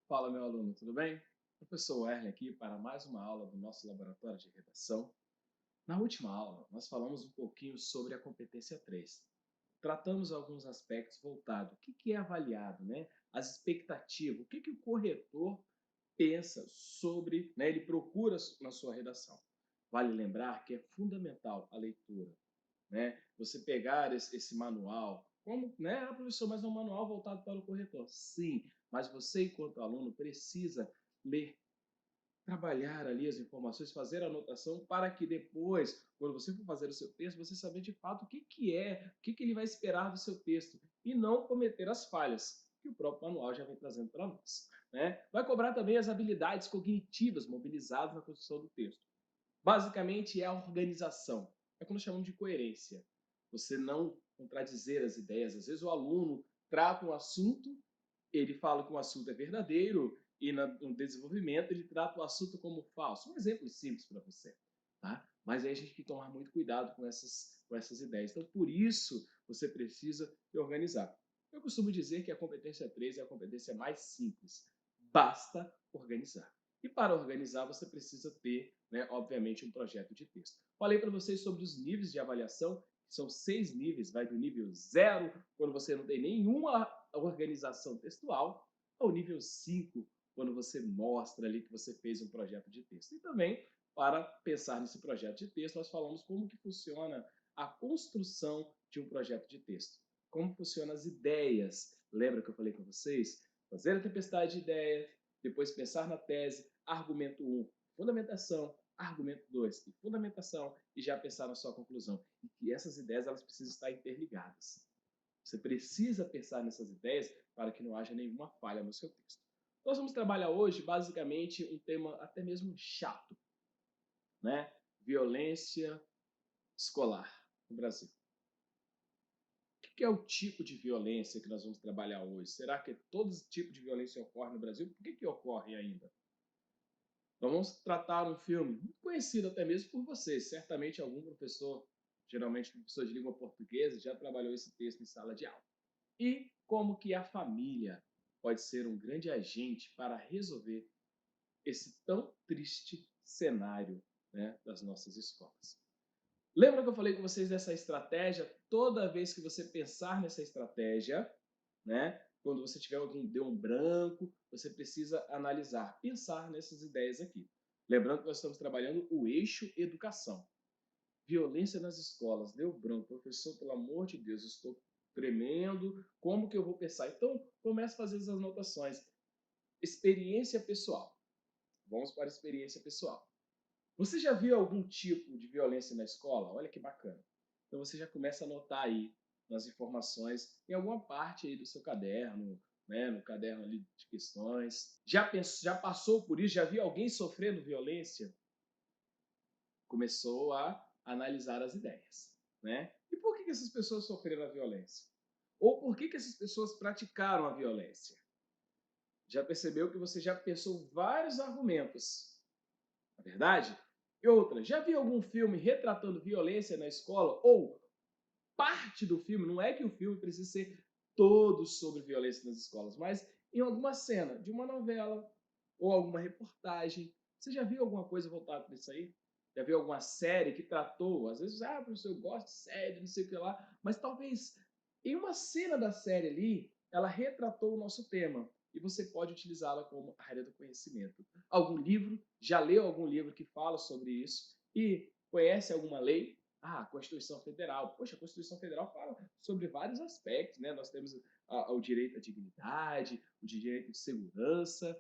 Fala, meu aluno, tudo bem? Professor Werner aqui para mais uma aula do nosso laboratório de redação. Na última aula, nós falamos um pouquinho sobre a competência 3. Tratamos alguns aspectos voltados. O que é avaliado, né? As expectativas, o que o corretor pensa sobre, né? Ele procura na sua redação. Vale lembrar que é fundamental a leitura, né? Você pegar esse manual, como, né, professor, mas é um manual voltado para o corretor. Sim, mas você, enquanto aluno, precisa ler, trabalhar ali as informações, fazer a anotação para que depois, quando você for fazer o seu texto, você saber de fato o que ele vai esperar do seu texto e não cometer as falhas que o próprio manual já vem trazendo para nós, né? Vai cobrar também as habilidades cognitivas mobilizadas na construção do texto. Basicamente é a organização. É como chamamos de coerência. Você não contradizer as ideias. Às vezes o aluno trata um assunto, ele fala que um assunto é verdadeiro e no desenvolvimento ele trata o assunto como falso. Um exemplo simples para você, tá? Mas aí a gente tem que tomar muito cuidado com essas ideias. Então, por isso, você precisa se organizar. Eu costumo dizer que a competência 3 é a competência mais simples. Basta organizar. E para organizar, você precisa ter, né, obviamente, um projeto de texto. Falei para vocês sobre os níveis de avaliação, que são 6 níveis, vai do nível 0, quando você não tem nenhuma organização textual, ao nível 5, quando você mostra ali que você fez um projeto de texto. E também, para pensar nesse projeto de texto, nós falamos como que funciona a construção de um projeto de texto. Como funcionam as ideias. Lembra que eu falei com vocês? Fazer a tempestade de ideias, depois pensar na tese, argumento 1, fundamentação, argumento 2 e fundamentação, e já pensar na sua conclusão. E que essas ideias elas precisam estar interligadas. Você precisa pensar nessas ideias para que não haja nenhuma falha no seu texto. Nós vamos trabalhar hoje, basicamente, um tema até mesmo chato, né? Violência escolar no Brasil. O que é o tipo de violência que nós vamos trabalhar hoje? Será que todo tipo de violência ocorre no Brasil? Por que ocorre ainda? Nós vamos tratar um filme muito conhecido até mesmo por vocês. Certamente algum professor, geralmente professor de língua portuguesa, já trabalhou esse texto em sala de aula. E como que a família pode ser um grande agente para resolver esse tão triste cenário, né, das nossas escolas. Lembra que eu falei com vocês dessa estratégia? Toda vez que você pensar nessa estratégia, né, quando você tiver deu um branco, você precisa analisar, pensar nessas ideias aqui. Lembrando que nós estamos trabalhando o eixo educação. Violência nas escolas, deu branco, professor, pelo amor de Deus, estou tremendo, como que eu vou pensar? Então, comece a fazer as anotações. Experiência pessoal. Vamos para a experiência pessoal. Você já viu algum tipo de violência na escola? Olha que bacana. Então você já começa a anotar aí nas informações, em alguma parte aí do seu caderno, né, no caderno ali de questões. Já passou por isso? Já viu alguém sofrendo violência? Começou a analisar as ideias, né? E por que essas pessoas sofreram a violência? Ou por que essas pessoas praticaram a violência? Já percebeu que você já pensou vários argumentos, na é verdade? E outra, já viu algum filme retratando violência na escola? Ou parte do filme, não é que o filme precisa ser todo sobre violência nas escolas, mas em alguma cena de uma novela ou alguma reportagem. Você já viu alguma coisa voltada para isso aí? Já viu alguma série que tratou? Às vezes, professor, eu gosto de série, não sei o que lá, mas talvez em uma cena da série ali, ela retratou o nosso tema e você pode utilizá-la como área do conhecimento. Algum livro, já leu algum livro que fala sobre isso e conhece alguma lei? A Constituição Federal. Poxa, a Constituição Federal fala sobre vários aspectos, né? Nós temos o direito à dignidade, o direito de segurança,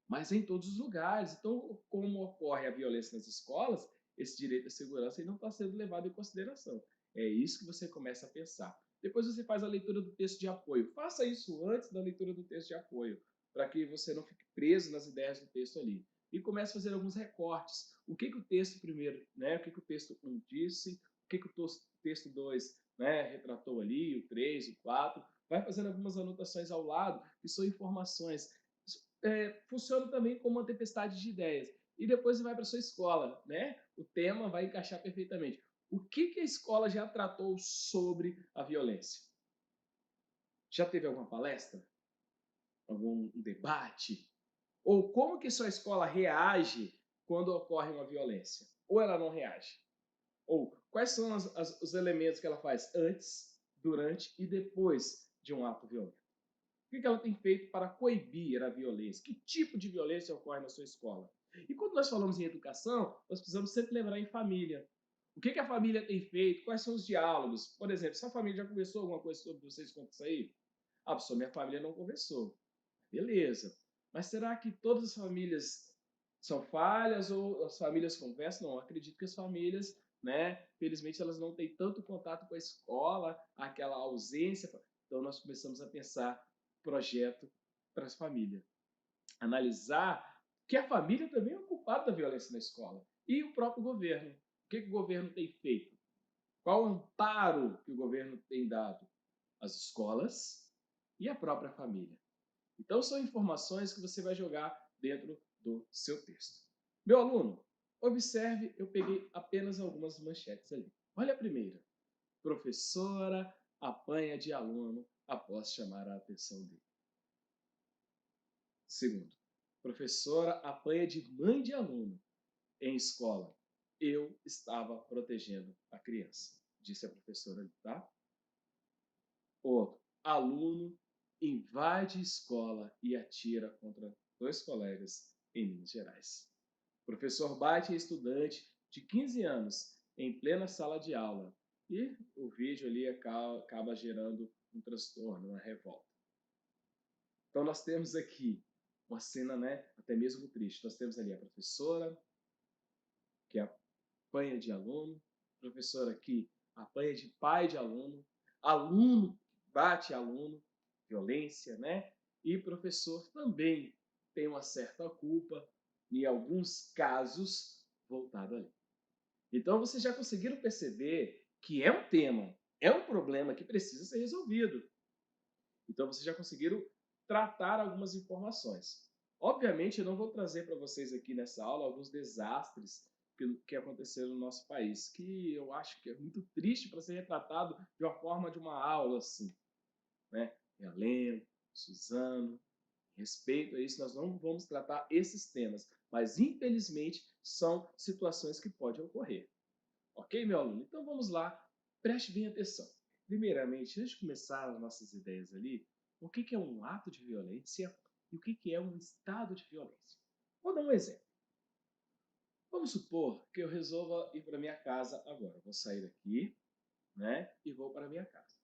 mas em todos os lugares. Então, como ocorre a violência nas escolas, esse direito à segurança não está sendo levado em consideração. É isso que você começa a pensar. Depois você faz a leitura do texto de apoio. Faça isso antes da leitura do texto de apoio, para que você não fique preso nas ideias do texto ali. E comece a fazer alguns recortes. O que o texto primeiro, né? O que o texto 1 disse, o que o texto 2, né, retratou ali, o 3, o 4. Vai fazendo algumas anotações ao lado, que são informações. Funciona também como uma tempestade de ideias. E depois você vai para a sua escola, né? O tema vai encaixar perfeitamente. O que a escola já tratou sobre a violência? Já teve alguma palestra? Algum debate? Ou como que sua escola reage quando ocorre uma violência? Ou ela não reage? Ou quais são os elementos que ela faz antes, durante e depois de um ato violento? O que ela tem feito para coibir a violência? Que tipo de violência ocorre na sua escola? E quando nós falamos em educação, nós precisamos sempre lembrar em família. O que a família tem feito? Quais são os diálogos? Por exemplo, se a família já conversou alguma coisa sobre vocês quanto isso aí? Ah, pessoal, minha família não conversou. Beleza. Mas será que todas as famílias são falhas ou as famílias conversam? Não, acredito que as famílias, né, felizmente elas não têm tanto contato com a escola, aquela ausência. Então nós começamos a pensar projeto para as famílias. Analisar que a família também é o culpado da violência na escola. E o próprio governo. O que o governo tem feito? Qual o amparo que o governo tem dado às escolas e à própria família? Então, são informações que você vai jogar dentro do seu texto. Meu aluno, observe, eu peguei apenas algumas manchetes ali. Olha a primeira. Professora apanha de aluno após chamar a atenção dele. Segundo, professora apanha de mãe de aluno em escola. Eu estava protegendo a criança, disse a professora ali, tá? Outro, aluno invade escola e atira contra dois colegas em Minas Gerais. Professor bate em estudante de 15 anos em plena sala de aula e o vídeo ali acaba gerando um transtorno, uma revolta. Então nós temos aqui uma cena, né, até mesmo triste. Nós temos ali a professora que apanha de aluno, professora que apanha de pai de aluno, aluno que bate aluno, violência, né? E professor também tem uma certa culpa, em alguns casos, voltado ali. Então, vocês já conseguiram perceber que é um tema, é um problema que precisa ser resolvido. Então, vocês já conseguiram tratar algumas informações. Obviamente, eu não vou trazer para vocês aqui nessa aula alguns desastres que aconteceram no nosso país, que eu acho que é muito triste para ser retratado de uma forma de uma aula assim, né? Heleno, Suzano, respeito a isso, nós não vamos tratar esses temas, mas infelizmente são situações que podem ocorrer. Ok, meu aluno? Então vamos lá, preste bem atenção. Primeiramente, antes de começar as nossas ideias ali, o que é um ato de violência e o que é um estado de violência? Vou dar um exemplo. Vamos supor que eu resolva ir para minha casa agora. Vou sair daqui, né, e vou para minha casa.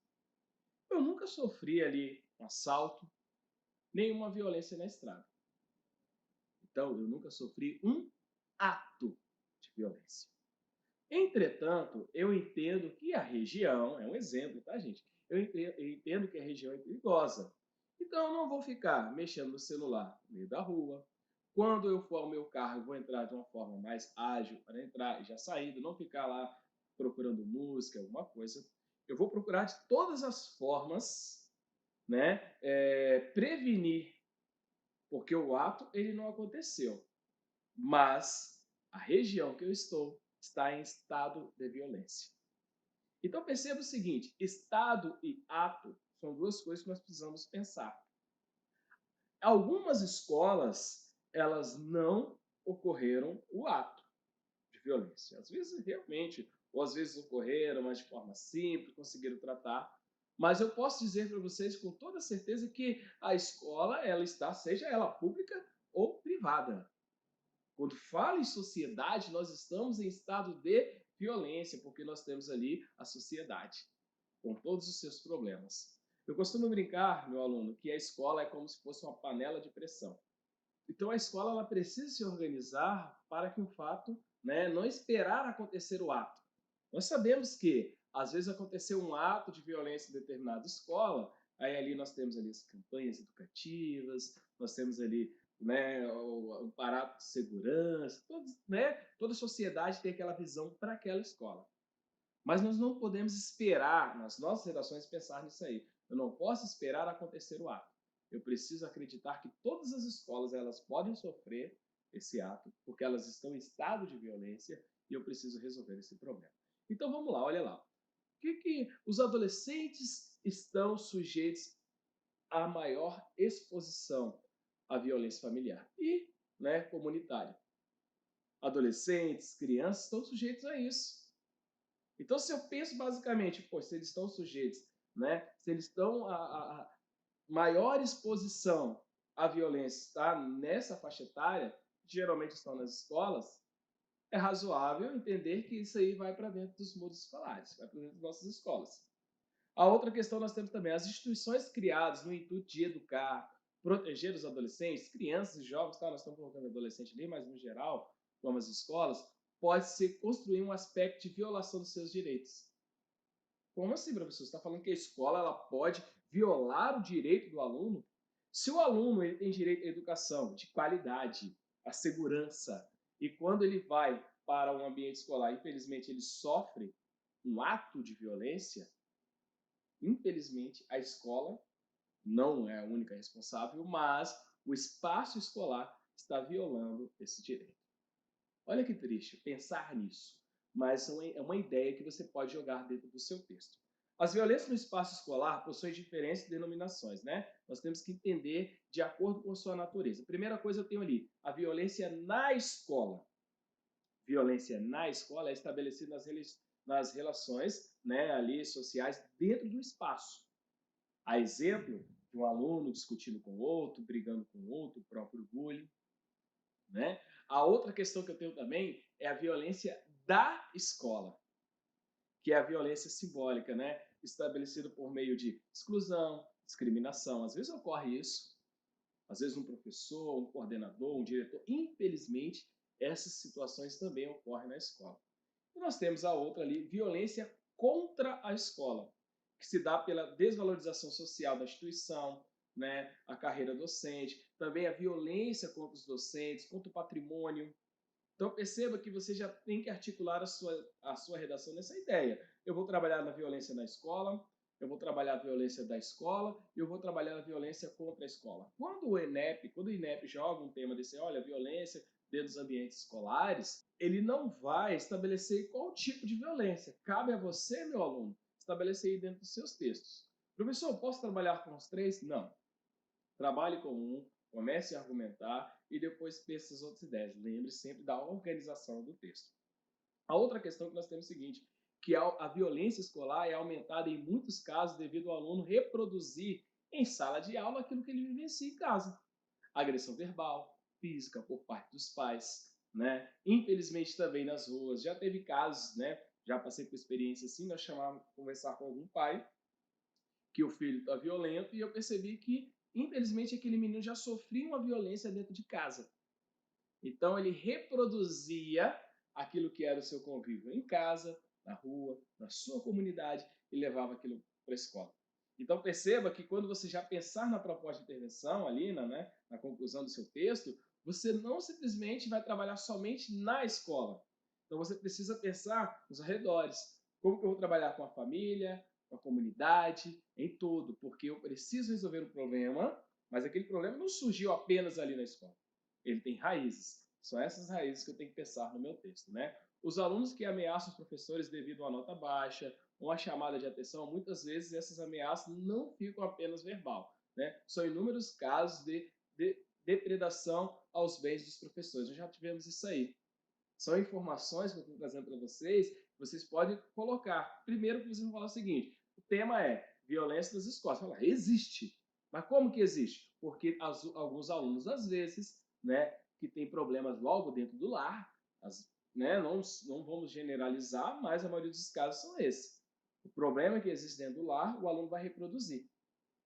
Eu nunca sofri ali um assalto, nenhuma violência na estrada. Então, eu nunca sofri um ato de violência. Entretanto, eu entendo que a região, é um exemplo, tá, gente? Eu entendo que a região é perigosa. Então, eu não vou ficar mexendo no celular no meio da rua. Quando eu for ao meu carro, eu vou entrar de uma forma mais ágil para entrar e já sair, não ficar lá procurando música, alguma coisa. Eu vou procurar de todas as formas, né, prevenir, porque o ato ele não aconteceu, mas a região que eu estou está em estado de violência. Então perceba o seguinte: estado e ato são duas coisas que nós precisamos pensar. Algumas escolas, elas não ocorreram o ato de violência. Às vezes realmente, ou às vezes ocorreram, mas de forma simples, conseguiram tratar. Mas eu posso dizer para vocês com toda certeza que a escola, ela está, seja ela pública ou privada. Quando fala em sociedade, nós estamos em estado de violência, porque nós temos ali a sociedade, com todos os seus problemas. Eu costumo brincar, meu aluno, que a escola é como se fosse uma panela de pressão. Então a escola ela precisa se organizar para que o fato, né, não esperar acontecer o ato. Nós sabemos que às vezes aconteceu um ato de violência em determinada escola, aí ali nós temos ali as campanhas educativas, nós temos ali, né, o aparato de segurança, todos, né, toda a sociedade tem aquela visão para aquela escola. Mas nós não podemos esperar, nas nossas redações, pensar nisso aí. Eu não posso esperar acontecer o ato. Eu preciso acreditar que todas as escolas elas podem sofrer esse ato, porque elas estão em estado de violência e eu preciso resolver esse problema. Então vamos lá, olha lá. O que os adolescentes estão sujeitos à maior exposição? a violência familiar e, né, comunitária. Adolescentes, crianças estão sujeitos a isso. Então, se eu penso basicamente, pô, se eles estão sujeitos, né, se eles estão a maior exposição à violência está nessa faixa etária, geralmente estão nas escolas, é razoável entender que isso aí vai para dentro dos muros escolares, vai para dentro das nossas escolas. A outra questão nós temos também, as instituições criadas no intuito de educar, proteger os adolescentes, crianças e jovens, tá? Nós estamos colocando adolescente ali, mas no geral, como as escolas, pode ser construir um aspecto de violação dos seus direitos. Como assim, professor? Você está falando que a escola ela pode violar o direito do aluno? Se o aluno ele tem direito à educação de qualidade, à segurança, e quando ele vai para um ambiente escolar, infelizmente ele sofre um ato de violência, infelizmente a escola não é a única responsável, mas o espaço escolar está violando esse direito. Olha que triste pensar nisso, mas é uma ideia que você pode jogar dentro do seu texto. As violências no espaço escolar possuem diferentes denominações, né? Nós temos que entender de acordo com sua natureza. Primeira coisa eu tenho ali, a violência na escola. Violência na escola é estabelecida nas relações, né, ali sociais dentro do espaço. A exemplo de um aluno discutindo com o outro, brigando com o outro, o próprio bullying, né? A outra questão que eu tenho também é a violência da escola, que é a violência simbólica, né? Estabelecida por meio de exclusão, discriminação. Às vezes ocorre isso, às vezes um professor, um coordenador, um diretor. Infelizmente, essas situações também ocorrem na escola. E nós temos a outra ali, violência contra a escola, que se dá pela desvalorização social da instituição, né, a carreira docente, também a violência contra os docentes, contra o patrimônio. Então perceba que você já tem que articular a sua redação nessa ideia. Eu vou trabalhar na violência na escola, eu vou trabalhar a violência da escola e eu vou trabalhar a violência contra a escola. Quando o INEP joga um tema desse, olha, violência dentro dos ambientes escolares, ele não vai estabelecer qual tipo de violência. Cabe a você, meu aluno, estabelecer aí dentro dos seus textos. Professor, posso trabalhar com os três? Não. Trabalhe com um, comece a argumentar e depois pense as outras ideias. Lembre sempre da organização do texto. A outra questão que nós temos é o seguinte, que a violência escolar é aumentada em muitos casos devido ao aluno reproduzir em sala de aula aquilo que ele vivencia em casa. Agressão verbal, física por parte dos pais, né? Infelizmente também nas ruas. Já teve casos, né? Já passei por experiência assim, nós chamávamos conversar com algum pai que o filho está violento e eu percebi que, infelizmente, aquele menino já sofria uma violência dentro de casa. Então, ele reproduzia aquilo que era o seu convívio em casa, na rua, na sua comunidade e levava aquilo para a escola. Então, perceba que quando você já pensar na proposta de intervenção ali, na conclusão do seu texto, você não simplesmente vai trabalhar somente na escola. Então, você precisa pensar nos arredores. Como que eu vou trabalhar com a família, com a comunidade, em tudo, porque eu preciso resolver o problema, mas aquele problema não surgiu apenas ali na escola. Ele tem raízes. São essas raízes que eu tenho que pensar no meu texto, né? Os alunos que ameaçam os professores devido a uma nota baixa, uma chamada de atenção, muitas vezes essas ameaças não ficam apenas verbal, né? São inúmeros casos de depredação aos bens dos professores. Nós já tivemos isso aí. São informações que eu estou trazendo para vocês, vocês podem colocar. Primeiro que vocês vão falar o seguinte, o tema é violência nas escolas. Falar, existe. Mas como que existe? Porque alguns alunos, às vezes, né, que têm problemas logo dentro do lar, né, não vamos generalizar, mas a maioria dos casos são esses. O problema que existe dentro do lar, o aluno vai reproduzir.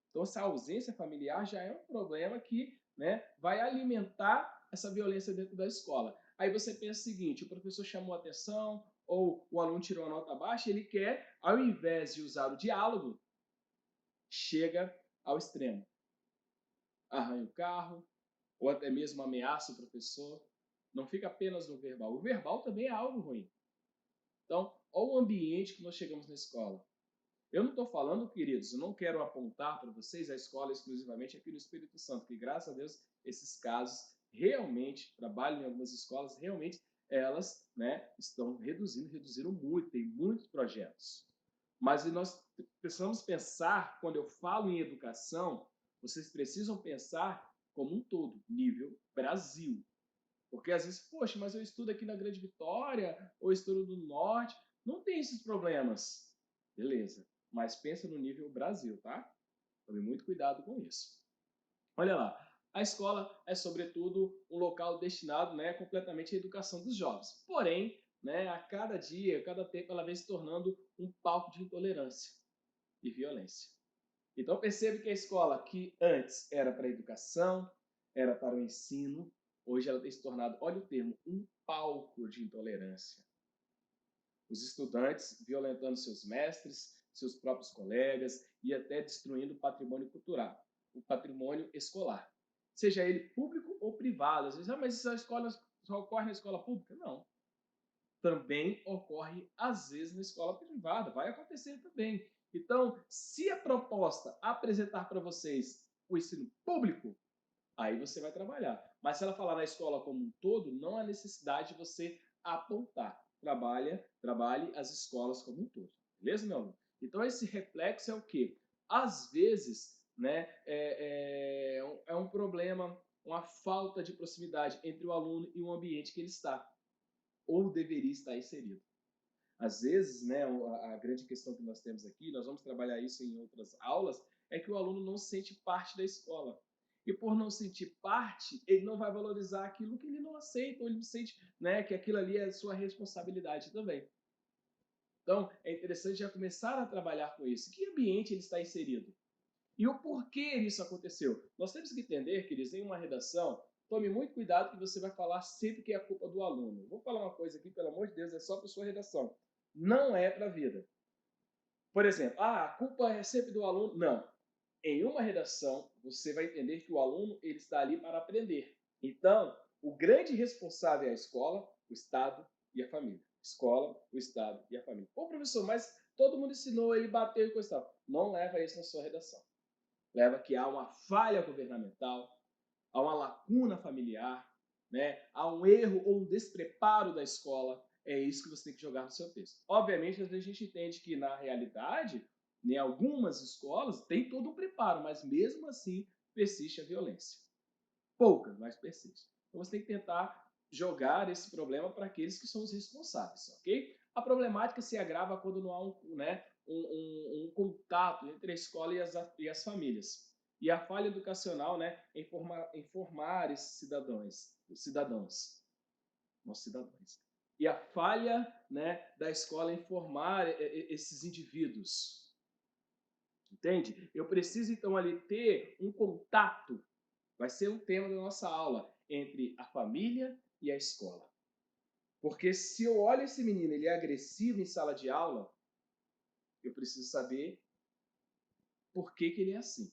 Então, essa ausência familiar já é um problema que, né, vai alimentar essa violência dentro da escola. Aí você pensa o seguinte, o professor chamou a atenção ou o aluno tirou a nota baixa, ele quer, ao invés de usar o diálogo, chega ao extremo. Arranha o carro, ou até mesmo ameaça o professor. Não fica apenas no verbal. O verbal também é algo ruim. Então, olha o ambiente que nós chegamos na escola. Eu não estou falando, queridos, eu não quero apontar para vocês a escola exclusivamente aqui no Espírito Santo, que graças a Deus esses casos realmente, trabalham em algumas escolas, realmente elas, né, estão reduziram muito, tem muitos projetos. Mas nós precisamos pensar, quando eu falo em educação, vocês precisam pensar como um todo, nível Brasil. Porque às vezes, poxa, mas eu estudo aqui na Grande Vitória, ou estudo no Norte, não tem esses problemas. Beleza, mas pensa no nível Brasil, tá? Tome muito cuidado com isso. Olha lá, a escola é, sobretudo, um local destinado, né, completamente à educação dos jovens. Porém, né, a cada dia, a cada tempo, ela vem se tornando um palco de intolerância e violência. Então percebe que a escola que antes era para a educação, era para o ensino, hoje ela tem se tornado, olha o termo, um palco de intolerância. Os estudantes violentando seus mestres, seus próprios colegas e até destruindo o patrimônio cultural, o patrimônio escolar. Seja ele público ou privado. Às vezes, mas isso só ocorre na escola pública? Não. Também ocorre, às vezes, na escola privada. Vai acontecer também. Então, se a proposta apresentar para vocês o ensino público, aí você vai trabalhar. Mas se ela falar na escola como um todo, não há necessidade de você apontar. Trabalhe as escolas como um todo. Beleza, meu aluno? Então, esse reflexo é o quê? Às vezes, né, é um problema, uma falta de proximidade entre o aluno e o ambiente que ele está, ou deveria estar inserido. Às vezes, né, a grande questão que nós temos aqui, nós vamos trabalhar isso em outras aulas, é que o aluno não se sente parte da escola. E por não sentir parte, ele não vai valorizar aquilo que ele não aceita, ou ele não sente, né, que aquilo ali é sua responsabilidade também. Então, é interessante já começar a trabalhar com isso. Que ambiente ele está inserido? E o porquê isso aconteceu? Nós temos que entender, queridos, em uma redação, tome muito cuidado que você vai falar sempre que é a culpa do aluno. Vou falar uma coisa aqui, pelo amor de Deus, é só para sua redação. Não é para a vida. Por exemplo, a culpa é sempre do aluno? Não. Em uma redação, você vai entender que o aluno ele está ali para aprender. Então, o grande responsável é a escola, o Estado e a família. Escola, o Estado e a família. Ô, professor, mas todo mundo ensinou, ele bateu e coisa tal. Não leva isso na sua redação. Leva que há uma falha governamental, há uma lacuna familiar, né? Há um erro ou um despreparo da escola. É isso que você tem que jogar no seu texto. Obviamente, às vezes a gente entende que, na realidade, em algumas escolas tem todo um preparo, mas mesmo assim persiste a violência. Poucas, mas persiste. Então você tem que tentar jogar esse problema para aqueles que são os responsáveis, ok? A problemática se agrava quando não há um contato entre a escola e as famílias. E a falha educacional, né, em formar esses cidadãos. E a falha, né, da escola em formar esses indivíduos. Entende? Eu preciso, então, ali ter um contato, vai ser um tema da nossa aula, entre a família e a escola. Porque se eu olho esse menino, ele é agressivo em sala de aula, eu preciso saber por que ele é assim.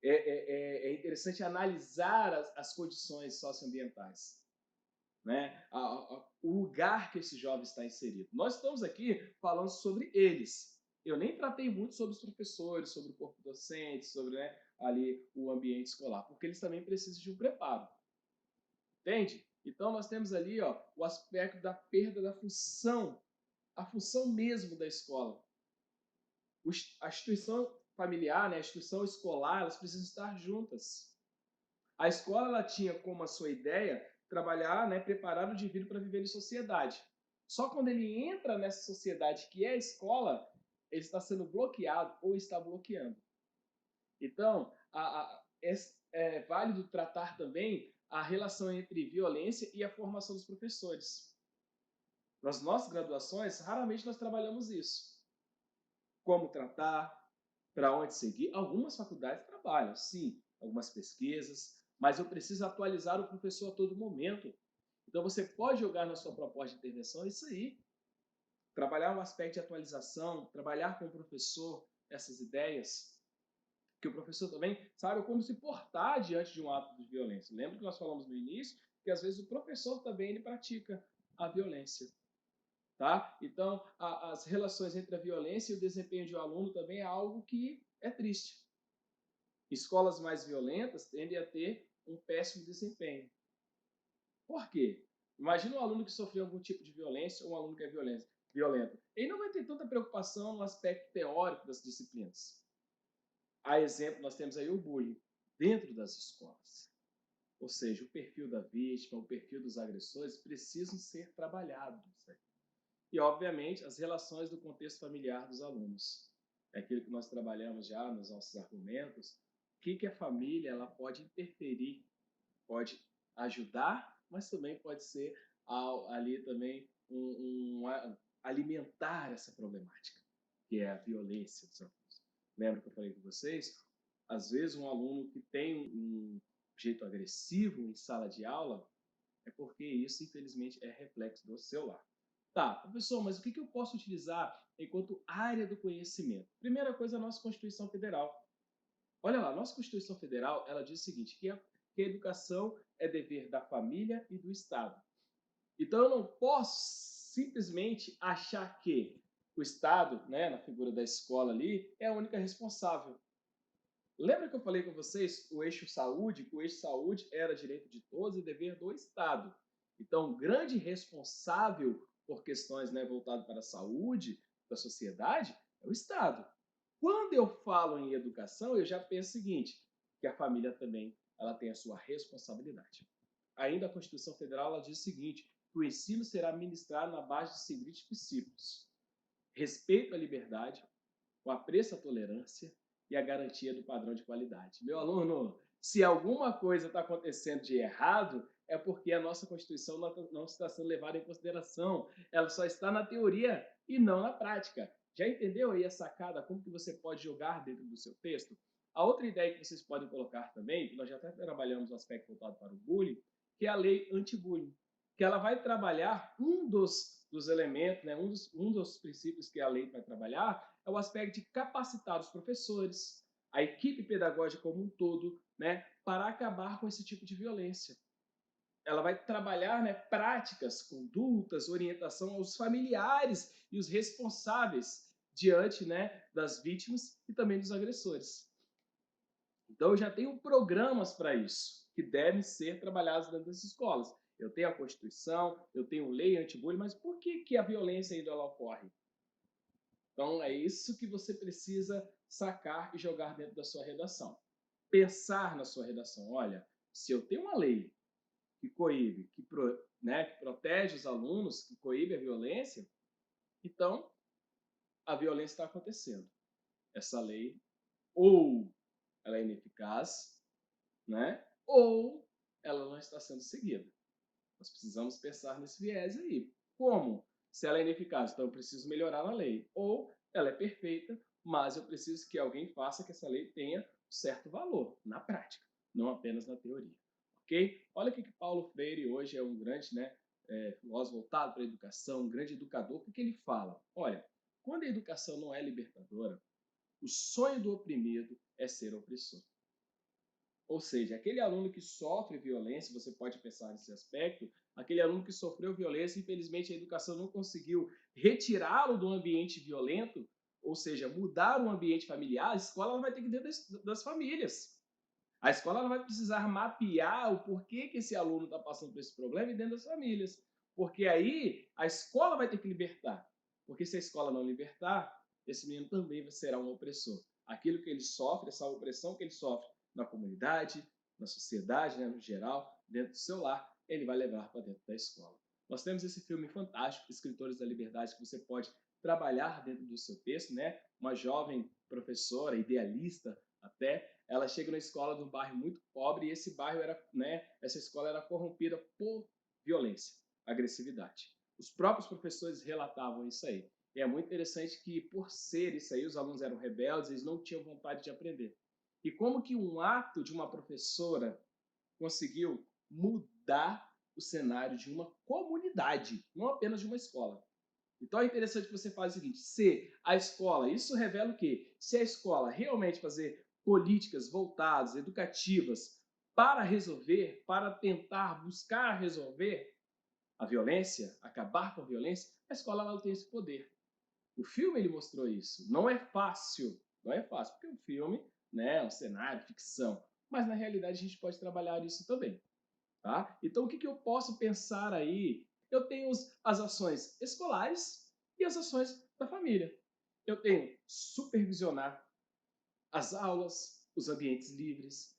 É interessante analisar as condições socioambientais, né? O lugar que esse jovem está inserido. Nós estamos aqui falando sobre eles. Eu nem tratei muito sobre os professores, sobre o corpo docente, sobre, né, ali o ambiente escolar, porque eles também precisam de um preparo. Entende? Então nós temos ali, ó, o aspecto da perda da função, a função mesmo da escola. A instituição familiar, né, a instituição escolar, elas precisam estar juntas. A escola ela tinha como a sua ideia trabalhar, né, preparar o indivíduo para viver em sociedade. Só quando ele entra nessa sociedade que é a escola, ele está sendo bloqueado ou está bloqueando. Então, é válido tratar também a relação entre violência e a formação dos professores. Nas nossas graduações, raramente nós trabalhamos isso. Como tratar, para onde seguir. Algumas faculdades trabalham, sim, algumas pesquisas, mas eu preciso atualizar o professor a todo momento. Então, você pode jogar na sua proposta de intervenção isso aí. Trabalhar o aspecto de atualização, trabalhar com o professor essas ideias, que o professor também sabe como se portar diante de um ato de violência. Lembra que nós falamos no início que às vezes o professor também ele pratica a violência. Tá? Então, as relações entre a violência e o desempenho de um aluno também é algo que é triste. Escolas mais violentas tendem a ter um péssimo desempenho. Por quê? Imagina um aluno que sofreu algum tipo de violência ou um aluno que é violento. Ele não vai ter tanta preocupação no aspecto teórico das disciplinas. A exemplo, nós temos aí o bullying. dentro das escolas. Ou seja, o perfil da vítima, o perfil dos agressores precisam ser trabalhados. E, obviamente, as relações do contexto familiar dos alunos. É aquilo que nós trabalhamos já nos nossos argumentos. O que a família ela pode interferir, pode ajudar, mas também pode ser ali também alimentar essa problemática, que é a violência dos alunos. Lembra que eu falei com vocês? Às vezes um aluno que tem um jeito agressivo em sala de aula é porque isso, infelizmente, é reflexo do seu lar. Tá, professor, mas o que eu posso utilizar enquanto área do conhecimento? Primeira coisa, a nossa Constituição Federal. Olha lá, a nossa Constituição Federal, ela diz o seguinte, que a educação é dever da família e do Estado. Então, eu não posso simplesmente achar que o Estado, né, na figura da escola ali, é a única responsável. Lembra que eu falei com vocês o eixo saúde, que o eixo saúde era direito de todos e dever do Estado. Então, o grande responsável por questões, né, voltadas para a saúde da sociedade é o Estado. Quando eu falo em educação, eu já penso o seguinte, que a família também ela tem a sua responsabilidade. Ainda a Constituição Federal ela diz o seguinte, que o ensino será ministrado na base de seguintes princípios: respeito à liberdade, o apreço à tolerância e a garantia do padrão de qualidade. Meu aluno, se alguma coisa está acontecendo de errado, é porque a nossa Constituição não está sendo levada em consideração. Ela só está na teoria e não na prática. Já entendeu aí a sacada, como que você pode jogar dentro do seu texto? A outra ideia que vocês podem colocar também, que nós já até trabalhamos o aspecto voltado para o bullying, que é a lei anti-bullying, que ela vai trabalhar dos elementos, né, um dos princípios que a lei vai trabalhar é o aspecto de capacitar os professores, a equipe pedagógica como um todo, né, para acabar com esse tipo de violência. Ela vai trabalhar, né, práticas, condutas, orientação aos familiares e os responsáveis diante, né, das vítimas e também dos agressores. Então, eu já tenho programas para isso, que devem ser trabalhados dentro das escolas. Eu tenho a Constituição, eu tenho lei anti-bullying, mas por que a violência ainda ela ocorre? Então, é isso que você precisa sacar e jogar dentro da sua redação. Pensar na sua redação. Olha, se eu tenho uma lei que coíbe, que protege os alunos, que coíbe a violência, então a violência está acontecendo. Essa lei, ou ela é ineficaz, né? Ou ela não está sendo seguida. Nós precisamos pensar nesse viés aí. Como? Se ela é ineficaz, então eu preciso melhorar a lei. Ou ela é perfeita, mas eu preciso que alguém faça que essa lei tenha certo valor na prática, não apenas na teoria. Ok? Olha o que Paulo Freire hoje é um grande, né, filósofo voltado para a educação, um grande educador. O que ele fala? Olha, quando a educação não é libertadora, o sonho do oprimido é ser opressor. Ou seja, aquele aluno que sofre violência, você pode pensar nesse aspecto, aquele aluno que sofreu violência, infelizmente a educação não conseguiu retirá-lo do ambiente violento, ou seja, mudar o ambiente familiar, a escola vai ter que ir dentro das famílias. A escola vai precisar mapear o porquê que esse aluno está passando por esse problema e dentro das famílias. Porque aí a escola vai ter que libertar. Porque se a escola não libertar, esse menino também será um opressor. Aquilo que ele sofre, essa opressão que ele sofre na comunidade, na sociedade, né, no geral, dentro do seu lar, ele vai levar para dentro da escola. Nós temos esse filme fantástico, Escritores da Liberdade, que você pode trabalhar dentro do seu texto, né? Uma jovem professora, idealista até, ela chega na escola de um bairro muito pobre e esse bairro era, né, essa escola era corrompida por violência, agressividade. Os próprios professores relatavam isso aí. E é muito interessante que, por ser isso aí, os alunos eram rebeldes, eles não tinham vontade de aprender. E como que um ato de uma professora conseguiu mudar o cenário de uma comunidade, não apenas de uma escola. Então é interessante que você faz o seguinte, se a escola, isso revela o quê? Se a escola realmente fazer políticas voltadas, educativas, para resolver, para tentar buscar resolver a violência, acabar com a violência, a escola não tem esse poder. O filme ele mostrou isso. Não é fácil, não é fácil, porque o filme, né, é um cenário, ficção, mas na realidade a gente pode trabalhar isso também, tá? Então o que eu posso pensar aí? Eu tenho as ações escolares e as ações da família. Eu tenho supervisionar as aulas, os ambientes livres,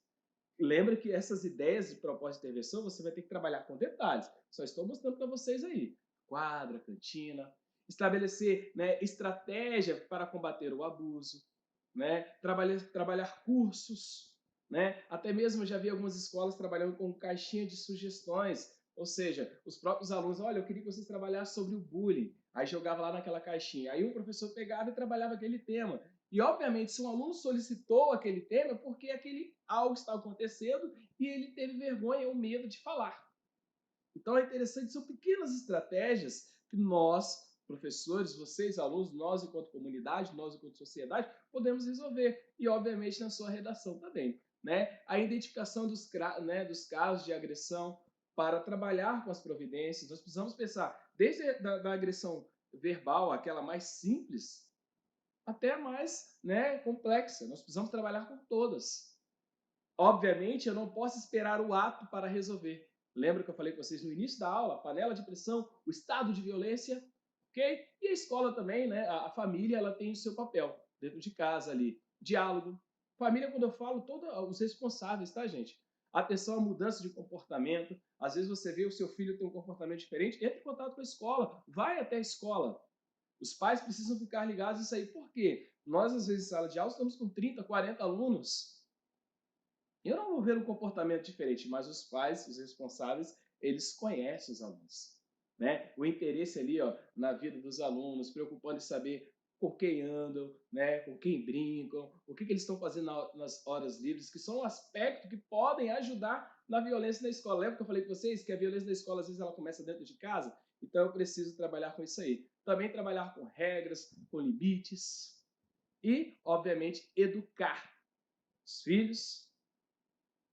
Lembra que essas ideias de proposta de intervenção você vai ter que trabalhar com detalhes. Só estou mostrando para vocês aí. Quadra, cantina, estabelecer, né, estratégia para combater o abuso, né, trabalhar cursos, né, até mesmo eu já vi algumas escolas trabalhando com caixinha de sugestões, ou seja, os próprios alunos, olha, eu queria que vocês trabalhassem sobre o bullying, aí jogava lá naquela caixinha, aí o professor pegava e trabalhava aquele tema. E, obviamente, se um aluno solicitou aquele tema, é porque aquele algo está acontecendo e ele teve vergonha ou medo de falar. Então, é interessante, são pequenas estratégias que nós, professores, vocês, alunos, nós, enquanto comunidade, nós, enquanto sociedade, podemos resolver. E, obviamente, na sua redação também. Né? A identificação dos casos de agressão para trabalhar com as providências. Nós precisamos pensar, desde da agressão verbal, aquela mais simples, até mais, né, complexa. Nós precisamos trabalhar com todas. Obviamente, eu não posso esperar o ato para resolver. Lembra que eu falei com vocês no início da aula? Panela de pressão, o estado de violência, ok? E a escola também, né? A família, ela tem o seu papel dentro de casa ali. Diálogo. Família, quando eu falo, todos os responsáveis, tá, gente? Atenção à mudança de comportamento. Às vezes você vê o seu filho tem um comportamento diferente, entre em contato com a escola, vai até a escola. Os pais precisam ficar ligados nisso aí. Por quê? Nós, às vezes, em sala de aula, estamos com 30, 40 alunos. Eu não vou ver um comportamento diferente, mas os pais, os responsáveis, eles conhecem os alunos. Né? O interesse ali, ó, na vida dos alunos, preocupando em saber com quem andam, né? Com quem brincam, o que eles estão fazendo nas horas livres, que são um aspecto que podem ajudar na violência na escola. Lembra que eu falei com vocês que a violência na escola, às vezes, ela começa dentro de casa? Então, eu preciso trabalhar com isso aí. Também trabalhar com regras, com limites e, obviamente, educar os filhos,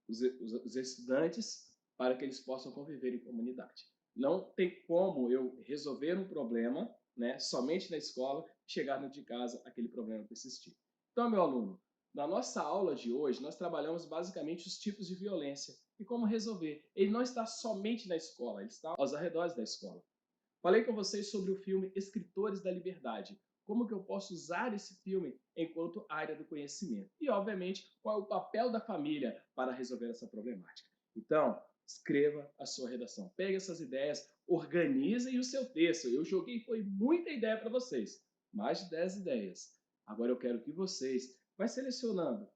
os estudantes, para que eles possam conviver em comunidade. Não tem como eu resolver um problema, né, somente na escola, e chegar dentro de casa, aquele problema persistir. Então, meu aluno, na nossa aula de hoje, nós trabalhamos basicamente os tipos de violência e como resolver. Ele não está somente na escola, ele está aos arredores da escola. Falei com vocês sobre o filme Escritores da Liberdade. Como que eu posso usar esse filme enquanto área do conhecimento? E, obviamente, qual é o papel da família para resolver essa problemática. Então, escreva a sua redação. Pegue essas ideias, organize o seu texto. Eu joguei, foi muita ideia para vocês. Mais de 10 ideias. Agora eu quero que vocês vai selecionando,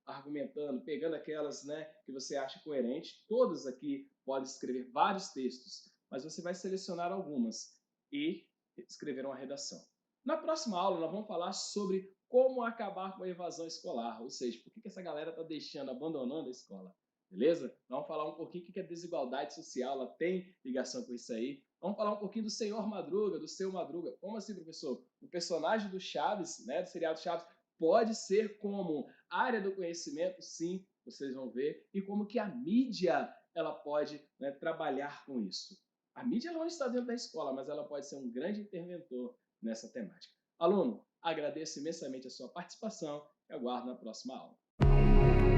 argumentando, pegando aquelas, né, que você acha coerente. Todas aqui podem escrever vários textos, mas você vai selecionar algumas e escrever uma redação. Na próxima aula, nós vamos falar sobre como acabar com a evasão escolar, ou seja, por que essa galera está deixando, abandonando a escola. Beleza? Vamos falar um pouquinho o que a desigualdade social ela tem ligação com isso aí. Vamos falar um pouquinho do Senhor Madruga, do Seu Madruga. Como assim, professor? O personagem do Chaves, né, do seriado Chaves, pode ser como área do conhecimento, sim, vocês vão ver, e como que a mídia ela pode, né, trabalhar com isso. A mídia não está dentro da escola, mas ela pode ser um grande interventor nessa temática. Aluno, agradeço imensamente a sua participação e aguardo na próxima aula.